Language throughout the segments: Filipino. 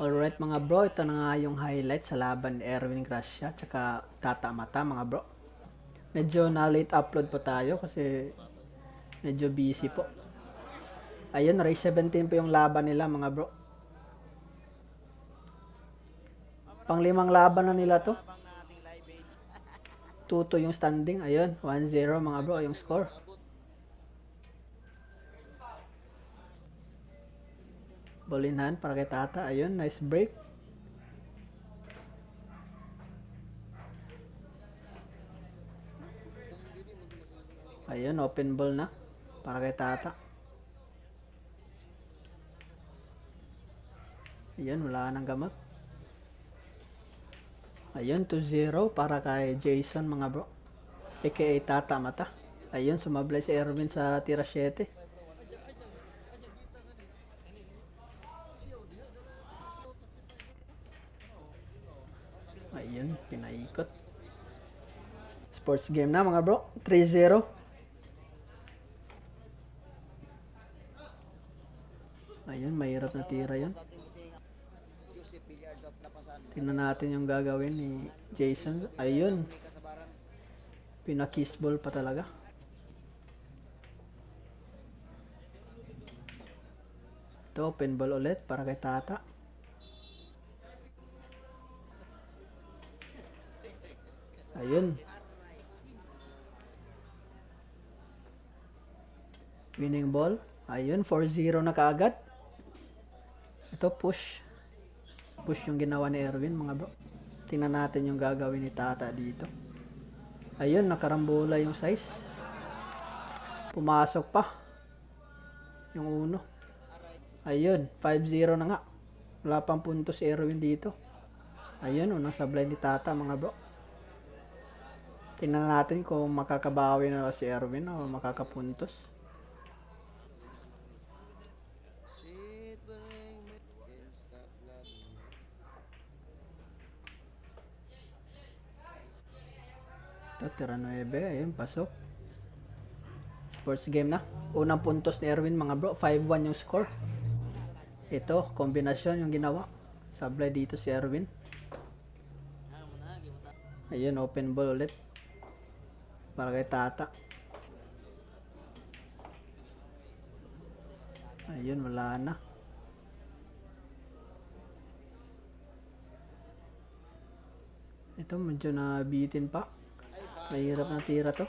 Alright mga bro, ito na nga yung highlight sa laban ni Erwin Gracia tsaka Tata Mata mga bro. Medyo na late upload po tayo kasi medyo busy po. Ayun, race 17 po yung laban nila mga bro. Panglimang laban na nila to. 2-2 yung standing. Ayun, 1-0 mga bro yung score. Ball in hand para kay Tata. Ayun, nice break. Ayun, open ball na para kay Tata. Ayun, wala nang gamot. Ayun, 2-0 para kay Jason mga bro. AKA Tata Mata. Ayun, sumablay si Erwin sa tira 7. Ayun, pinaikot. Sports game na mga bro. 3-0. Ayun, mahirap na tira yun. Tingnan natin yung gagawin ni Jason. Ayun. Pina-kiss ball pa talaga. Ito, open ball ulit para kay Tata. Ayun. Winning ball. Ayun, 4-0 na kaagad. Ito, push. Push yung ginawa ni Erwin mga bro. Tingnan natin yung gagawin ni Tata dito. Ayun, nakarambola yung size. Pumasok pa. Yung uno. Ayun, 5-0 na nga. Wala pang puntos si Erwin dito. Ayun, unang sablay ni Tata mga bro. Tingnan natin kung makakabawi na si Erwin o makakapuntos. Ito, tira 9. Ayun, pasok. Sports game na. Unang puntos ni Erwin mga bro. 5-1 yung score. Ito, kombinasyon yung ginawa. Sablay dito si Erwin. Ayun, open ball ulit. Para kay Tata. Ayun, wala na. Ito, medyo nabitin pa. Mahirap na tira to.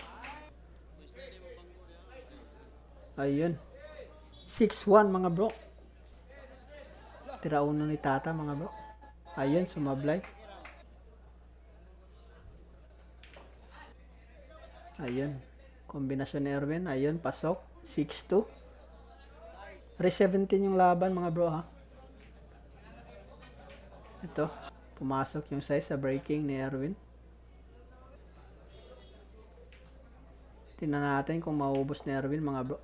Ayun. 6-1 mga bro. Tira uno ni Tata mga bro. Ayun, sumablay. Ayun. Kombinasyon ni Erwin. Ayun, pasok. 6-2. Race 17 yung laban mga bro ha. Ito. Pumasok yung size sa breaking ni Erwin. Tingnan natin kung maubos ni Erwin mga bro.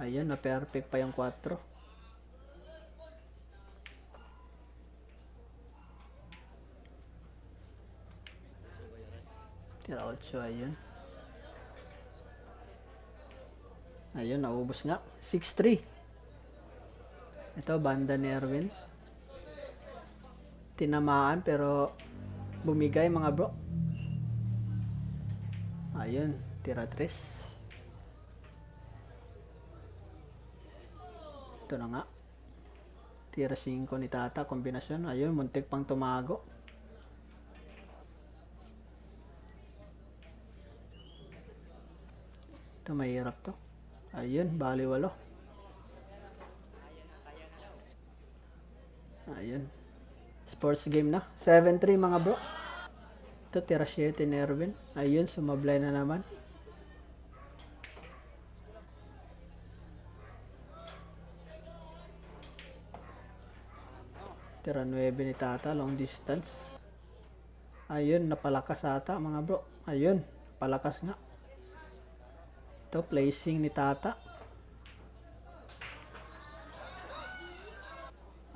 Ayun, na perfect pa yung 4. Tira 8, ayun. Ayun, naubos nga. 6-3. Ito, banda ni Erwin. Tinamaan pero bumigay mga bro. Ayun, tira 3. Ito na nga. Tira 5 ni Tata, kombinasyon. Ayun, muntik pang tumago. Ito, mahirap to. Ayun, bali 8. Ayun. Sports game na. 7-3 mga bro. Ito, tira 7 ni Erwin. Ayun, sumablay na naman. Tira 9 ni Tata, long distance. Ayun, napalakas ata mga bro. Ayun, palakas nga. Ito, placing ni Tata.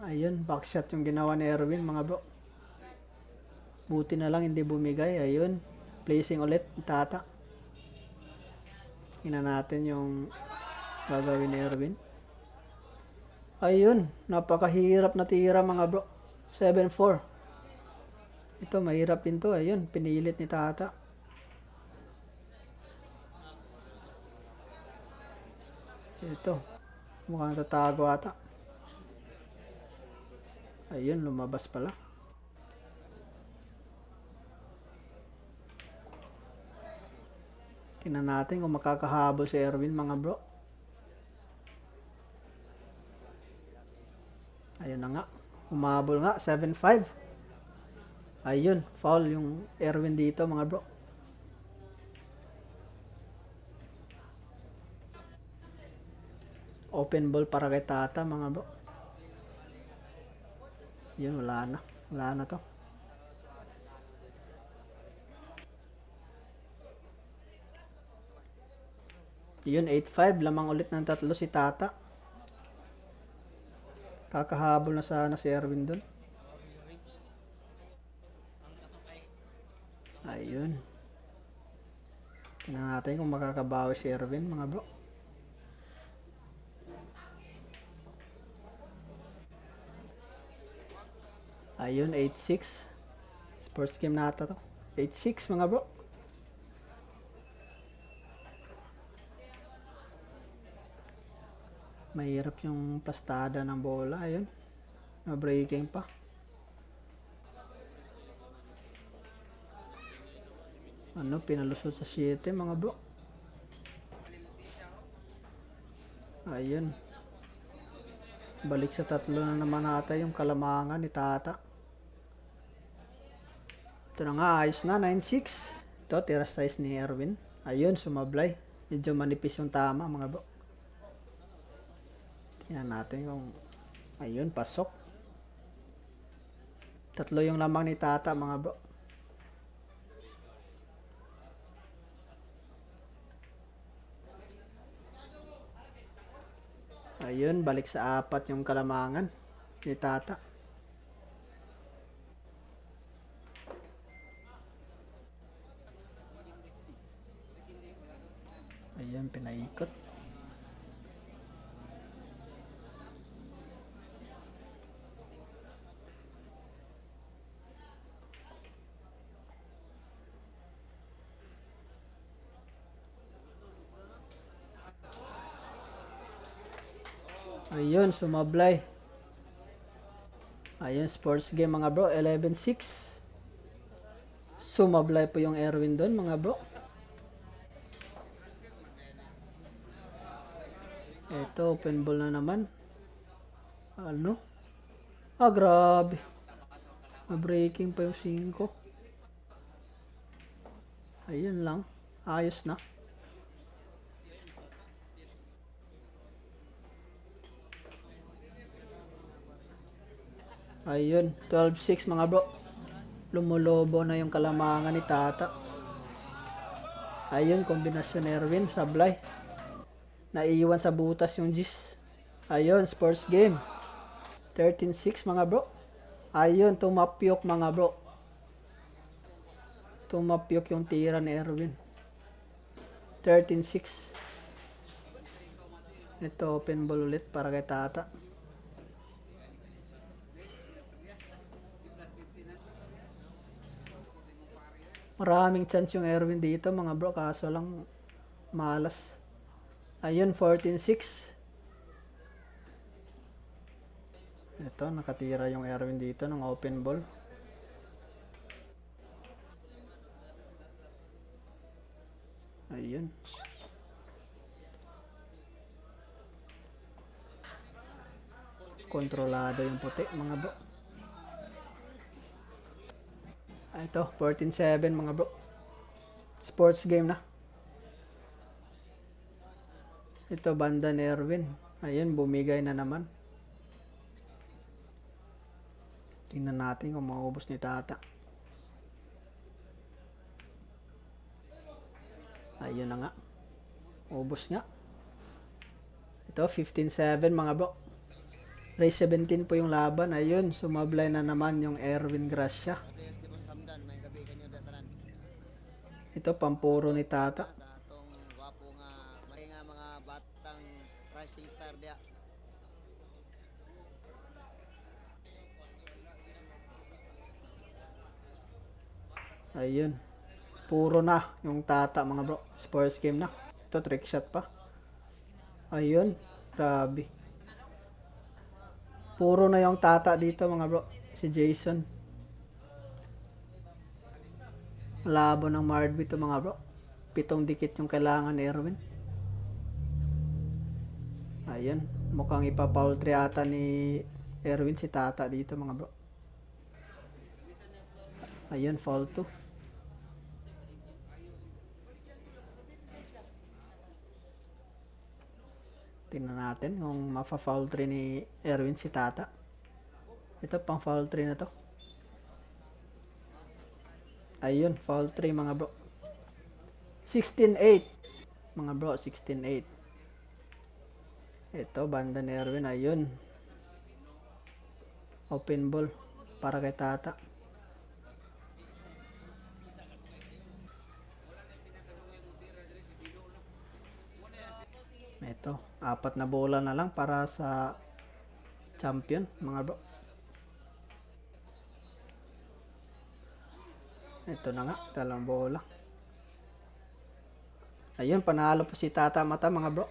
Ayun, backshot yung ginawa ni Erwin mga bro. Buti na lang hindi bumigay. Ayun, placing ulit ni Tata. Tingnan natin yung gagawin ni Erwin. Ayun, napakahirap na tira mga bro. 7-4. Ito, mahirap din to. Ayun, pinilit ni Tata. Ito, mukhang tatago ata. Ayun, lumabas pala. Tingnan natin kung makakahabol si Erwin mga bro. Ayun na nga. Humabol nga, 7-5. Ayun, foul yung Erwin dito mga bro. Open ball para kay Tata mga bro. Yun, wala na. Wala na to. Yun, 8-5. Lamang ulit ng tatlo si Tata. Kakahabol na sana si Erwin dun. Ayun. Tingnan natin kung makakabawi si Erwin mga bro. Ayun, 8-6. Sports game na ata to. 8-6 mga bro. Mahirap yung pastada ng bola. Ayun. Na-breaking pa. Ano, pinalusot sa 7 mga bro. Ayun. Balik sa 3 na naman ata yung kalamangan ni Tata. Ito na nga, ayos na, 9-6. Ito, tira size ni Erwin. Ayun, sumablay. Medyo manipis yung tama mga bro. Tingnan natin kung... Ayun, pasok. 3 yung lamang ni Tata mga bro. Ayun, balik sa 4 yung kalamangan ni Tata. Ayun, pinaikot. Ayun, sumablay. Ayun, sports game mga bro, 11-6. Sumablay po yung Erwin doon mga bro. Ito, open ball na naman. Ano? Ah, grabe. Ma-breaking pa yung 5. Ayun lang. Ayos na. Ayun, 12-6 mga bro. Lumulobo na yung kalamangan ni Tata. Ayun, kombinasyon Erwin, sablay. Naiiwan sa butas yung Gis. Ayun, sports game. 13-6 mga bro. Ayun, tumapyok mga bro. Tumapyok yung tira ni Erwin. 13-6. Ito, open ball ulit para kay Tata. Maraming chance yung Erwin dito mga bro, kaso lang malas. Ayun, 14-6. Ito, nakatira yung Erwin dito ng open ball. Ayun. Kontrolado yung puti mga bro. Ito, 14-7 mga bro. Sports game na. Ito, banda ni Erwin. Ayun, bumigay na naman. Tingnan natin kung maubos ni Tata. Ayun na nga. Ubos nga. Ito, 15-7 mga bro. Race 17 po yung laban. Ayun, sumablay na naman yung Erwin Gracia. Ito, pampuro ni Tata. Ayun. Puro na yung tata mga bro. Sports game na. Ito trick shot pa. Ayun. Grabe. Puro na yung tata dito mga bro. Si Jason. Labo ng Marby to mga bro. 7 dikit yung kailangan ni Erwin. Ayun. Mukhang ipa-foul 3 ata ni Erwin si tata dito mga bro. Ayun, foul 2. Tingnan natin kung mafa-foul 3 ni Erwin si tata. Ito pang foul 3 na to. Ayun, foul 3 mga bro. 16-8. Mga bro, 16-8. Ito, banda ni Erwin. Ayun. Open ball para kay tata. Ito, 4 na bola na lang para sa champion mga bro. Ito na nga, 2 bola. Ayun, panalo po si Tata Mata mga bro.